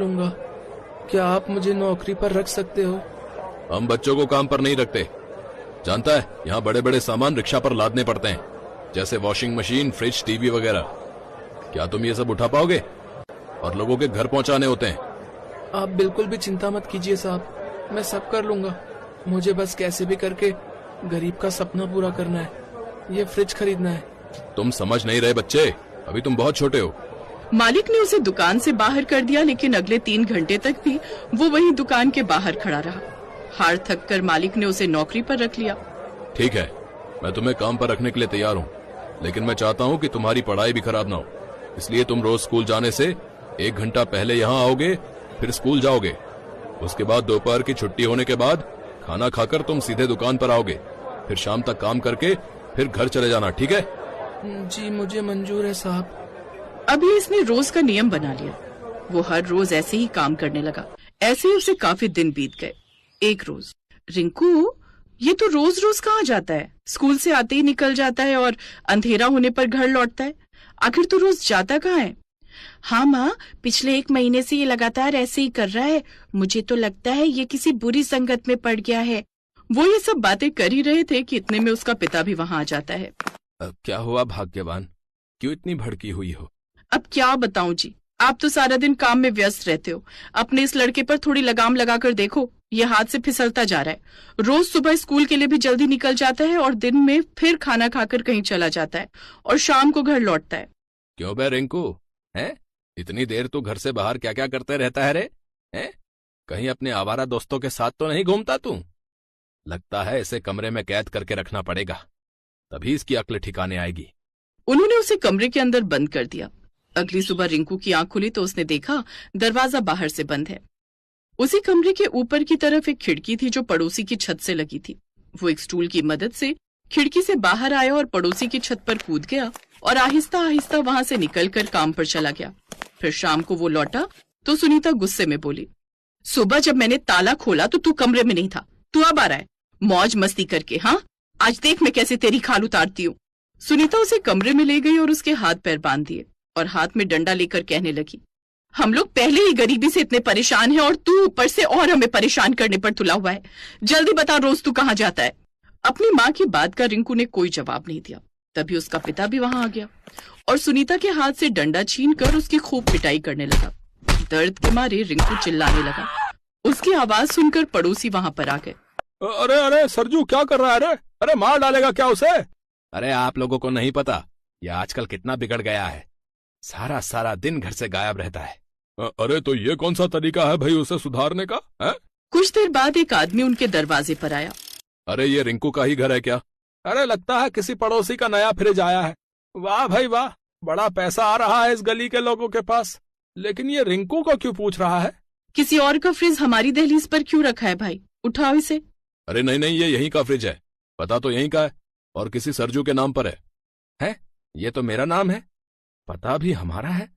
लूंगा। क्या आप मुझे नौकरी पर रख सकते हो? हम बच्चों को काम पर नहीं रखते, जानता है। यहाँ बड़े बड़े सामान रिक्शा पर लादने पड़ते हैं, जैसे वॉशिंग मशीन, फ्रिज, टीवी वगैरह। क्या तुम ये सब उठा पाओगे? और लोगों के घर पहुंचाने होते हैं। आप बिल्कुल भी चिंता मत कीजिए साहब, मैं सब कर लूंगा। मुझे बस कैसे भी करके गरीब का सपना पूरा करना है, ये फ्रिज खरीदना है। तुम समझ नहीं रहे बच्चे, अभी तुम बहुत छोटे हो। मालिक ने उसे दुकान से बाहर कर दिया, लेकिन अगले 3 घंटे तक भी वो वहीं दुकान के बाहर खड़ा रहा। हार थक कर मालिक ने उसे नौकरी पर रख लिया। ठीक है, मैं तुम्हें काम पर रखने के लिए तैयार हूँ, लेकिन मैं चाहता हूँ कि तुम्हारी पढ़ाई भी खराब ना हो। इसलिए तुम रोज स्कूल जाने से 1 घंटा पहले यहाँ आओगे, फिर स्कूल जाओगे। उसके बाद दोपहर की छुट्टी होने के बाद खाना खाकर तुम सीधे दुकान पर आओगे, फिर शाम तक काम करके फिर घर चले जाना, ठीक है? जी मुझे मंजूर है साहब। अभी इसने रोज का नियम बना लिया। वो हर रोज ऐसे ही काम करने लगा। ऐसे ही उसे काफी दिन बीत गए। एक रोज, रिंकू ये तो रोज रोज कहाँ जाता है? स्कूल से आते ही निकल जाता है और अंधेरा होने पर घर लौटता है। आखिर तो रोज जाता कहाँ है? हाँ माँ, पिछले 1 महीने से ये लगातार ऐसे ही कर रहा है। मुझे तो लगता है ये किसी बुरी संगत में पड़ गया है। वो ये सब बातें कर ही रहे थे कि इतने में उसका पिता भी वहाँ आ जाता है। क्या हुआ भाग्यवान, क्यों इतनी भड़की हुई हो? अब क्या बताऊं जी, आप तो सारा दिन काम में व्यस्त रहते हो। अपने इस लड़के पर थोड़ी लगाम लगाकर देखो, ये हाथ से फिसलता जा रहा है। रोज सुबह स्कूल के लिए भी जल्दी निकल जाता है और दिन में फिर खाना खाकर कहीं चला जाता है और शाम को घर लौटता है। क्यों बे रिंकू, हैं? इतनी देर तू घर से बाहर क्या क्या करते रहता है रे? हैं? कहीं अपने आवारा दोस्तों के साथ तो नहीं घूमता तू? लगता है इसे कमरे में कैद करके रखना पड़ेगा, तभी इसकी अक्ल ठिकाने आएगी। उन्होंने उसे कमरे के अंदर बंद कर दिया। अगली सुबह रिंकू की आंख खुली तो उसने देखा दरवाजा बाहर से बंद है। उसी कमरे के ऊपर की तरफ एक खिड़की थी जो पड़ोसी की छत से लगी थी। वो एक स्टूल की मदद से खिड़की से बाहर आया और पड़ोसी की छत पर कूद गया और आहिस्ता आहिस्ता वहां से निकलकर काम पर चला गया। फिर शाम को वो लौटा तो सुनीता गुस्से में बोली, सुबह जब मैंने ताला खोला तो तू कमरे में नहीं था, तू अब आ रहा है मौज मस्ती करके। हाँ, आज देख मैं कैसे तेरी खाल उतारती हूँ। सुनीता उसे कमरे में ले गई और उसके हाथ पैर बांध दिए और हाथ में डंडा लेकर कहने लगी, हम लोग पहले ही गरीबी से इतने परेशान हैं और तू ऊपर से और हमें परेशान करने पर तुला हुआ है। जल्दी बता, रोज तू कहाँ जाता है? अपनी माँ की बात का रिंकू ने कोई जवाब नहीं दिया। तभी उसका पिता भी वहां आ गया और सुनीता के हाथ से डंडा छीनकर उसकी खूब पिटाई करने लगा। दर्द के मारे रिंकू चिल्लाने लगा। उसकी आवाज सुनकर पड़ोसी वहां पर आ गए। अरे अरे सरजू, क्या कर रहा है रे? अरे मार डालेगा क्या उसे? अरे आप लोगों को नहीं पता ये आजकल कितना बिगड़ गया है, सारा सारा दिन घर से गायब रहता है। अरे तो ये कौन सा तरीका है भाई उसे सुधारने का है? कुछ देर बाद एक आदमी उनके दरवाजे पर आया। अरे ये रिंकू का ही घर है क्या? अरे लगता है किसी पड़ोसी का नया फ्रिज आया है। वाह भाई वाह, बड़ा पैसा आ रहा है इस गली के लोगों के पास। लेकिन ये रिंकू को क्यों पूछ रहा है? किसी और का फ्रिज हमारी दहलीज पर क्यों रखा है भाई, उठाओ इसे। अरे नहीं नहीं, ये यहीं का फ्रिज है, पता तो यहीं का है और किसी सरजू के नाम पर है। हैं? ये तो मेरा नाम है, पता भी हमारा है,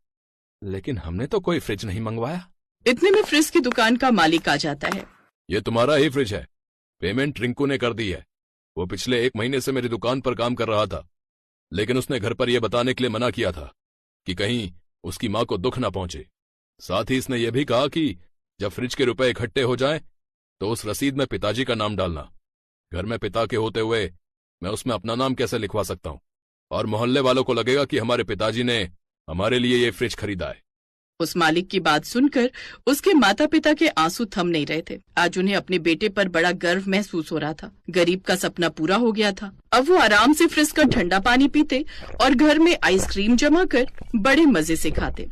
लेकिन हमने तो कोई फ्रिज नहीं मंगवाया। इतने में फ्रिज की दुकान का मालिक आ जाता है। ये तुम्हारा ही फ्रिज है, पेमेंट रिंकू ने कर दी है। वो पिछले 1 महीने से मेरी दुकान पर काम कर रहा था, लेकिन उसने घर पर यह बताने के लिए मना किया था कि कहीं उसकी माँ को दुख ना पहुंचे। साथ ही इसने यह भी कहा कि जब फ्रिज के रुपए इकट्ठे हो जाएं, तो उस रसीद में पिताजी का नाम डालना। घर में पिता के होते हुए मैं उसमें अपना नाम कैसे लिखवा सकता हूँ? और मोहल्ले वालों को लगेगा कि हमारे पिताजी ने हमारे लिए ये फ्रिज खरीदा है। उस मालिक की बात सुनकर उसके माता पिता के आंसू थम नहीं रहे थे। आज उन्हें अपने बेटे पर बड़ा गर्व महसूस हो रहा था। गरीब का सपना पूरा हो गया था। अब वो आराम से फ्रिज का ठंडा पानी पीते और घर में आइसक्रीम जमा कर बड़े मजे से खाते।